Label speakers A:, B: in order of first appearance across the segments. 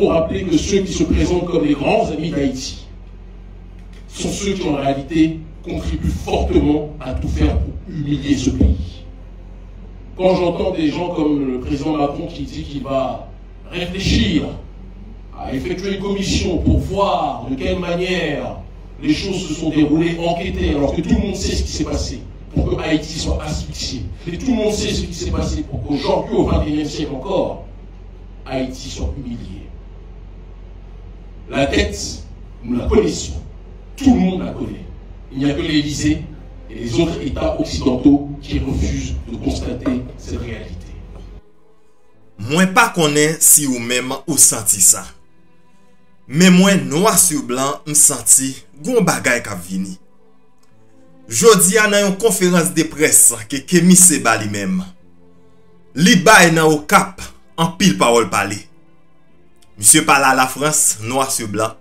A: pour rappeler que ceux qui se présentent comme les grands amis d'Haïti sont ceux qui en réalité contribuent fortement à tout faire pour humilier ce pays. Quand j'entends des gens comme le président Macron qui dit qu'il va réfléchir à effectuer une commission pour voir de quelle manière les choses se sont déroulées, enquêter, alors que tout le monde sait ce qui s'est passé pour que Haïti soit asphyxié. Et tout le monde sait ce qui s'est passé pour qu'aujourd'hui, au XXIe siècle encore, Haïti soit humilié. La dette, nous la connaissons. Tout le monde la connaît. Il n'y a que l'Élysée et les autres États occidentaux qui refusent de constater cette réalité.
B: Moi pas connais si ou même ou senti ça. Mais moi noir sur blanc me senti gon bagay ka vini. Jodi a nan yon conférence de presse que Kémi Seba li même. Li bay nan au cap en pile parole parler. Monsieur parle à la France noir sur blanc.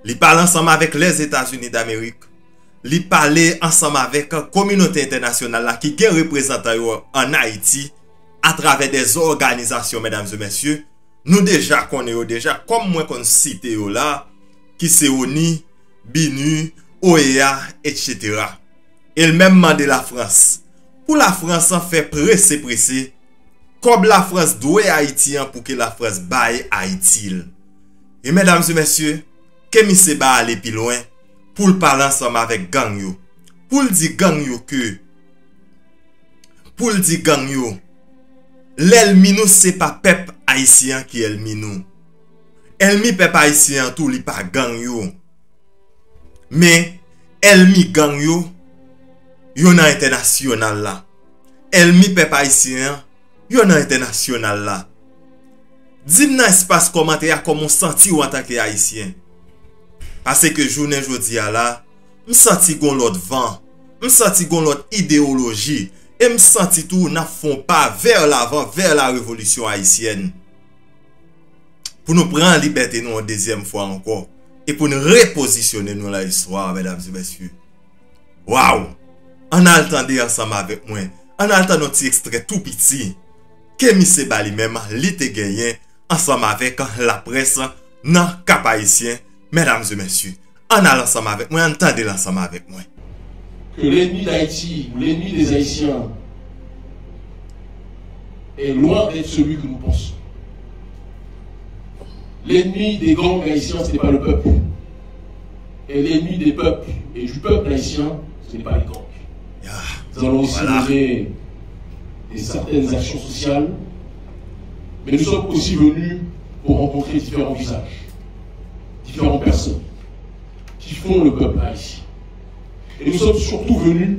B: Li parle ensemble avec les États-Unis d'Amérique. Li parle ensemble avec la communauté internationale là qui est représentant en Haïti à travers des organisations, mesdames et messieurs. Nous déjà connaissons déjà, comme moi qu'on cite là, qui c'est ONI, BINU, OEA, etc. Et le même de la France. Pour la France, en fait pressé, comme la France doit Haïtien pour que la France baille Haïti. Et mesdames et messieurs, Kémi Seba aller plus loin pour parler ensemble avec gang yo. Pour dire gang yo que l'elmi nous c'est pas peuple haïtien qui elmi nous. Elmi peuple haïtien tout li pas gang yo. Mais elmi gang yo yon international là. Elmi peuple haïtien yon international là. Dis dans espace commentaire comment senti ou en tant que haïtien. Parce que journée jodi a là, me senti gon l'autre vent, me senti gon l'autre idéologie et me senti tout n'a font pas vers l'avant, vers la révolution haïtienne. Pour nous prendre liberté nous une deuxième fois encore et pour nous repositionner nous la histoire, mesdames et messieurs. Waouh! On a entendu ensemble avec moi, on a entendu notre extrait tout petit. Kémi Seba li même li te gagné ensemble avec la presse dans cap haïtien. Mesdames et messieurs, on a l'ensemble avec moi, entendez l'ensemble avec moi.
A: Que l'ennemi d'Haïti ou l'ennemi des Haïtiens est loin d'être celui que nous pensons. L'ennemi des gangs haïtiens, ce n'est pas le peuple. Et l'ennemi des peuples et du peuple haïtien, ce n'est pas les gangs. Nous allons aussi mener certaines actions sociales, mais nous sommes aussi venus pour rencontrer différents visages. Différentes personnes qui font le peuple haïtien. Et nous sommes surtout venus,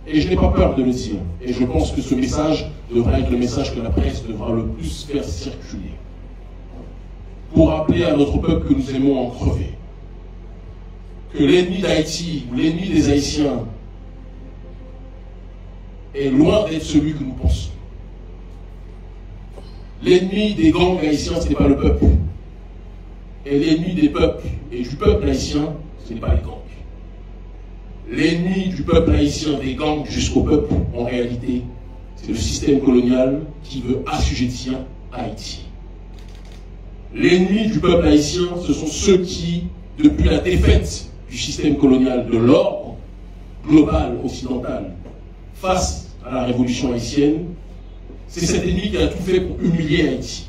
A: et je n'ai pas peur de le dire, et je pense que ce message devra être le message que la presse devra le plus faire circuler, pour rappeler à notre peuple que nous aimons en crever. Que l'ennemi d'Haïti ou l'ennemi des Haïtiens est loin d'être celui que nous pensons. L'ennemi des gangs haïtiens, ce n'est pas le peuple. Et l'ennemi des peuples et du peuple haïtien, ce n'est pas les gangs. L'ennemi du peuple haïtien, des gangs jusqu'au peuple, en réalité, c'est le système colonial qui veut assujettir Haïti. L'ennemi du peuple haïtien, ce sont ceux qui, depuis la défaite du système colonial de l'ordre global occidental face à la révolution haïtienne, c'est cet ennemi qui a tout fait pour humilier Haïti,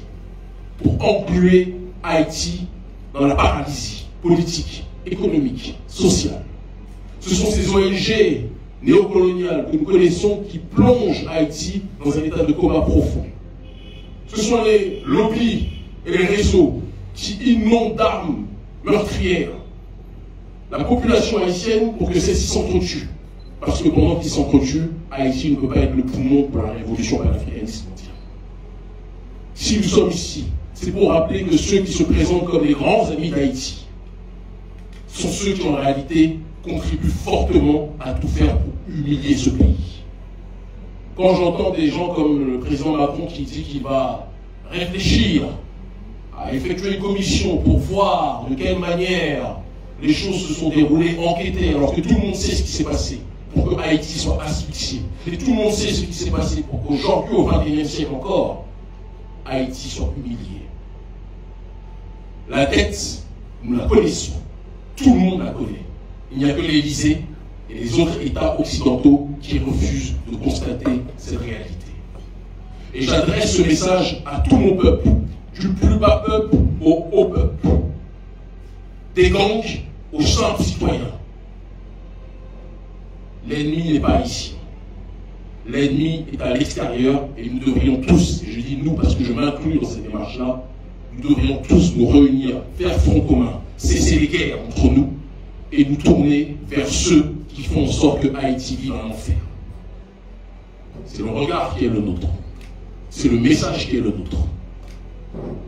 A: pour engluer Haïti dans la paralysie politique, économique, sociale. Ce sont ces ONG néocoloniales que nous connaissons qui plongent Haïti dans un état de coma profond. Ce sont les lobbies et les réseaux qui inondent d'armes meurtrières la population haïtienne pour que celle-ci s'entretuent. Parce que pendant qu'ils s'entretuent, Haïti ne peut pas être le poumon pour la révolution panafricaniste mondiale. Si nous sommes ici, c'est pour rappeler que ceux qui se présentent comme les grands amis d'Haïti sont ceux qui en réalité contribuent fortement à tout faire pour humilier ce pays. Quand j'entends des gens comme le président Macron qui dit qu'il va réfléchir à effectuer une commission pour voir de quelle manière les choses se sont déroulées, enquêter, alors que tout le monde sait ce qui s'est passé pour que Haïti soit asphyxié. Et tout le monde sait ce qui s'est passé pour qu'aujourd'hui, au XXIe siècle encore, Haïti soit humilié. La dette, nous la connaissons. Tout le monde la connaît. Il n'y a que l'Élysée et les autres États occidentaux qui refusent de constater cette réalité. Et j'adresse ce message à tout mon peuple, du plus bas peuple au haut peuple, des gangs aux simples citoyens. L'ennemi n'est pas ici. L'ennemi est à l'extérieur et nous devrions tous, et je dis nous parce que je m'inclus dans cette démarche-là, nous devrions tous nous réunir, faire front commun, cesser les guerres entre nous et nous tourner vers ceux qui font en sorte que Haïti vive un enfer. C'est le regard qui est le nôtre. C'est le message qui est le nôtre.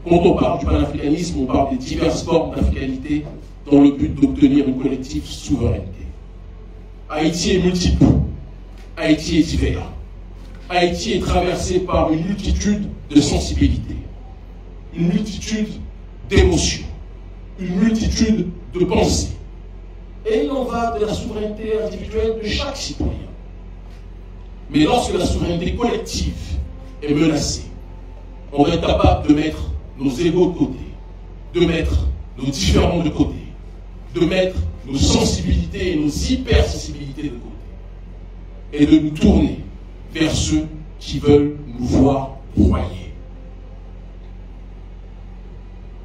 A: Quand on parle du panafricanisme, on parle des diverses formes d'africanité dans le but d'obtenir une collective souveraineté. Haïti est multiple. Haïti est divers. Haïti est traversé par une multitude de sensibilités, une multitude d'émotions, une multitude de pensées. Et il en va de la souveraineté individuelle de chaque citoyen. Mais lorsque la souveraineté collective est menacée, on va être capable de mettre nos égos de côté, de mettre nos différends de côté, de mettre nos sensibilités et nos hypersensibilités de côté, et de nous tourner vers ceux qui veulent nous voir broyer.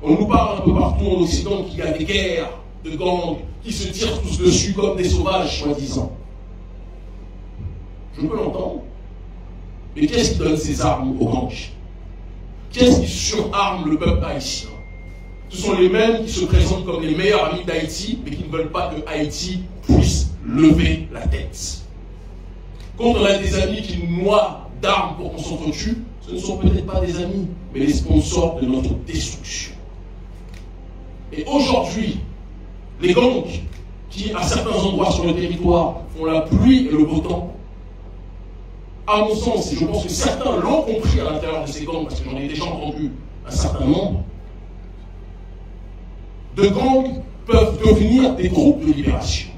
A: On nous parle un peu partout en Occident qu'il y a des guerres de gangs qui se tirent tous dessus comme des sauvages, soi-disant. Je peux l'entendre. Mais qu'est-ce qui donne ces armes aux gangs? Qu'est-ce qui surarme le peuple haïtien? Ce sont les mêmes qui se présentent comme les meilleurs amis d'Haïti, mais qui ne veulent pas que Haïti puisse lever la tête. Quand on a des amis qui nous noient d'armes pour qu'on s'entretue, ce ne sont peut-être pas des amis, mais les sponsors de notre destruction. Et aujourd'hui, les gangs qui, à certains endroits sur le territoire, font la pluie et le beau temps, à mon sens, et je pense que certains l'ont compris à l'intérieur de ces gangs, parce que j'en ai déjà entendu un certain nombre, de gangs peuvent devenir des groupes de libération.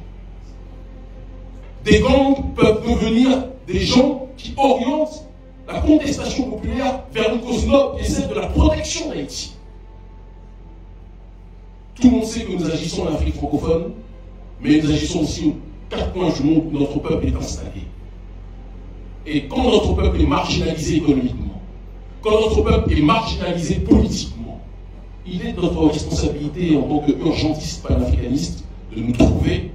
A: Des gangs peuvent devenir des gens qui orientent la contestation populaire vers une cause noble qui est celle de la protection d'Haïti. Tout le monde sait que nous agissons en Afrique francophone, mais nous agissons aussi aux quatre coins du monde où notre peuple est installé. Et quand notre peuple est marginalisé économiquement, quand notre peuple est marginalisé politiquement, il est de notre responsabilité en tant qu'urgentiste panafricaniste de nous trouver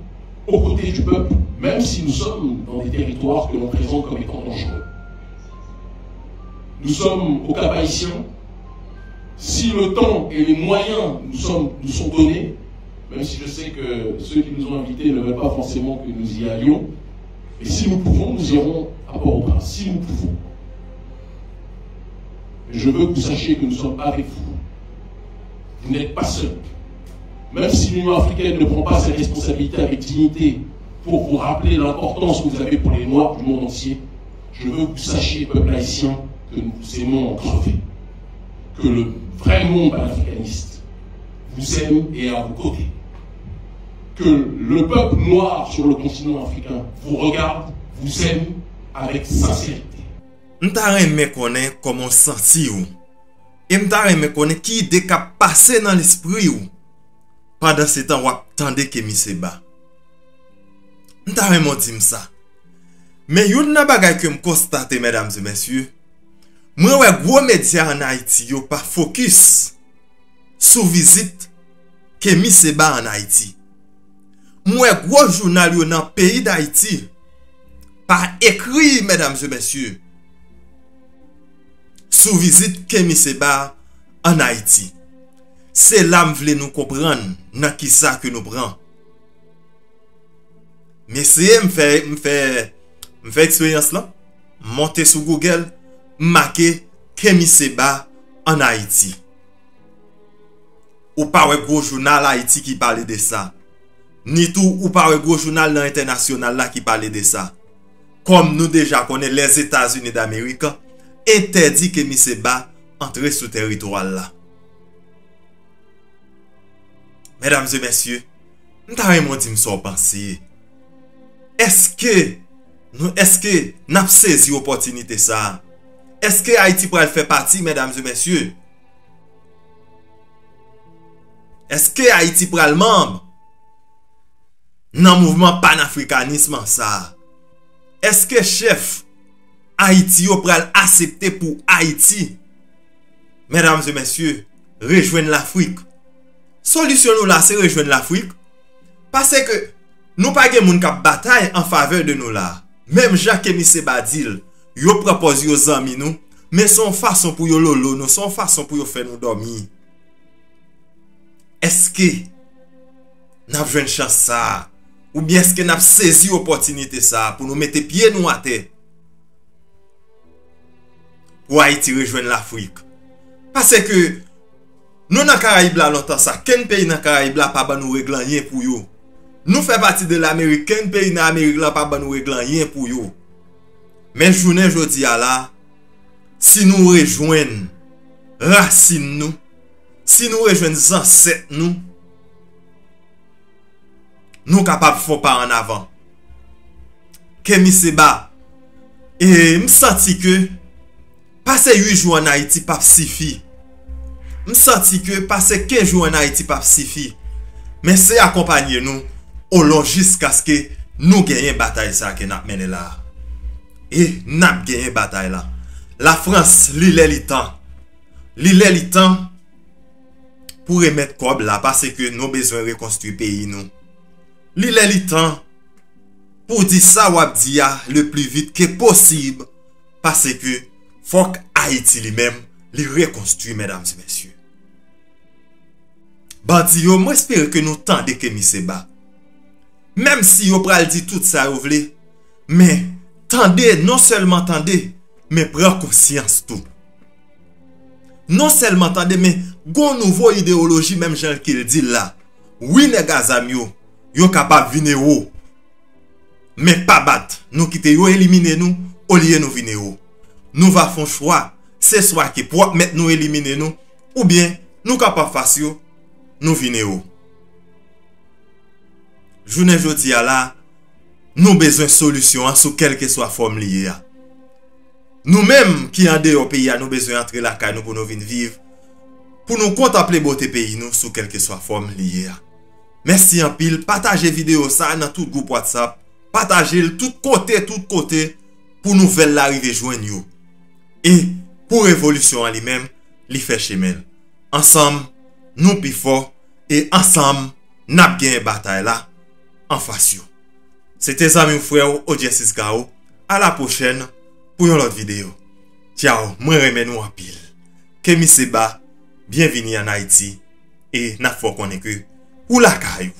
A: aux côtés du peuple, même si nous sommes dans des territoires que l'on présente comme étant dangereux. Nous sommes au Cap haïtien. Si le temps et les moyens nous sont donnés, même si je sais que ceux qui nous ont invités ne veulent pas forcément que nous y allions, mais si nous pouvons, nous irons à Port-au-Prince, si nous pouvons. Je veux que vous sachiez que nous sommes avec vous. Vous n'êtes pas seuls. Même si l'Union africaine ne prend pas ses responsabilités avec dignité pour vous rappeler l'importance que vous avez pour les Noirs du monde entier, je veux que vous sachiez, peuple haïtien, que nous vous aimons en crever. Que le vrai monde panafricaniste vous aime et est à vos côtés. Que le peuple noir sur le continent africain vous regarde, vous aime avec sincérité.
B: M'ta remè connaît comment senti ou. Et m'ta remè connaît qui idée qu'a passé dans l'esprit ou pendant ce temps ou attendez que mi se ba. M'ta remè dit ça. Mais yon nan bagay que m'constate mesdames et messieurs, moi ouais gros médias en Haïti yo pas focus sous visite que mi se ba en Haïti. Moi gros journal yo dans pays d'Haïti pas écrit mesdames et messieurs sous visite Kémy Séba en Haïti. C'est là m'vle nous comprendre dans qui ça que nous prend. Mais c'est m'fait expérience là, monter sur Google, marquer Kémy Séba en Haïti. Ou pas un gros journal Haïti qui parle de ça. Ni tout ou pas un gros journal international là qui parle de ça. Comme nous déjà connaissons les États-Unis d'Amérique, interdit que Kémy Séba entre sur territoire là. Mesdames et messieurs, nous avons dit ça penser. Est-ce que nous avons saisi l'opportunité ça? Est-ce que Haïti pourrait faire partie, mesdames et messieurs? Est-ce que Haïti pral membre dans mouvement panafricanisme ça? Est-ce que chef Haïti yo pral accepter pour Haïti? Mesdames et messieurs, rejoindre l'Afrique. Solution nous là, c'est rejoindre l'Afrique. Parce que nous pas gen moun k'ap bataille en faveur de nous là. Même Jacques-Kémy Sebadil, yo propose yo zami nous, mais son façon pour yo lolo nous, son façon pour yo faire nous dormir. Est-ce que n'a joué une chance ça? Ou bien est-ce que n'a saisi l'opportunité ça pour nous mettre pied nous à terre? Pour Haïti rejoindre l'Afrique. Parce que nous dans Caraïbes là longtemps ça, quel pays dans Caraïbes là pas ban nous régler rien pour yo. Nous fait partie de l'Amérique, quel pays dans l'Amérique là pas ban nous régler rien pour yo. Mais journée jodi a là, si nous rejoignons racines nous, si nous rejoignons ancêtres nous capables de faire pas en avant. Kémy Seba et me senti que passer 8 jours en Haïti pas suffit. Me senti que passer 15 jours en Haïti pas suffit. Mais c'est accompagner nous au long jusqu'à ce que nous gagnions bataille ça que n'a mené là. Et n'a gagné bataille là. La France l'île temps pour remettre cob là parce que nous besoin reconstruire pays nous. L'île temps pour dire ça ou dire le plus vite que possible parce que faut que Haïti lui-même les reconstruire mesdames et messieurs. Bandi yo, moi j'espère que nous tendez Kémy Seba. Même si yo pral dit tout ça vous voulez, mais tendez, non seulement tendez, mais prends conscience tout. Non seulement tendez, mais gon nouveau idéologie même Jean qu'il dit là. Oui les gars amis yo capable venir haut. Mais pas battre. Nous quitter yo éliminer nous au lieu nous venir haut. Nous va faire choix, c'est soit qui pour mettre nous éliminer nous ou bien nous capable faire nous venir haut. Journée jodi a là, nous besoin solution sous quelle que soit forme liée. Nous-mêmes qui en dehors pays, nous besoin entrer la caille pour nous venir vivre, pour nous contempler beauté pays nous sous quelle que soit forme liée. Merci en pile, partagez vidéo ça dans tout groupe WhatsApp, partagez le tout côté pour nouvelle l'arrivée joindre yo. Et pour révolution en lui-même, li fait chemin. Ensemble, nous plus fort et ensemble, n'a gagné bataille là en face yo. C'était amis frère Odiesis Gao. À la prochaine pour une autre vidéo. Ciao, moi remets nous en pile. Kémy Seba, bienvenue en Haïti et n'a faut qu'on est que ou la caillou.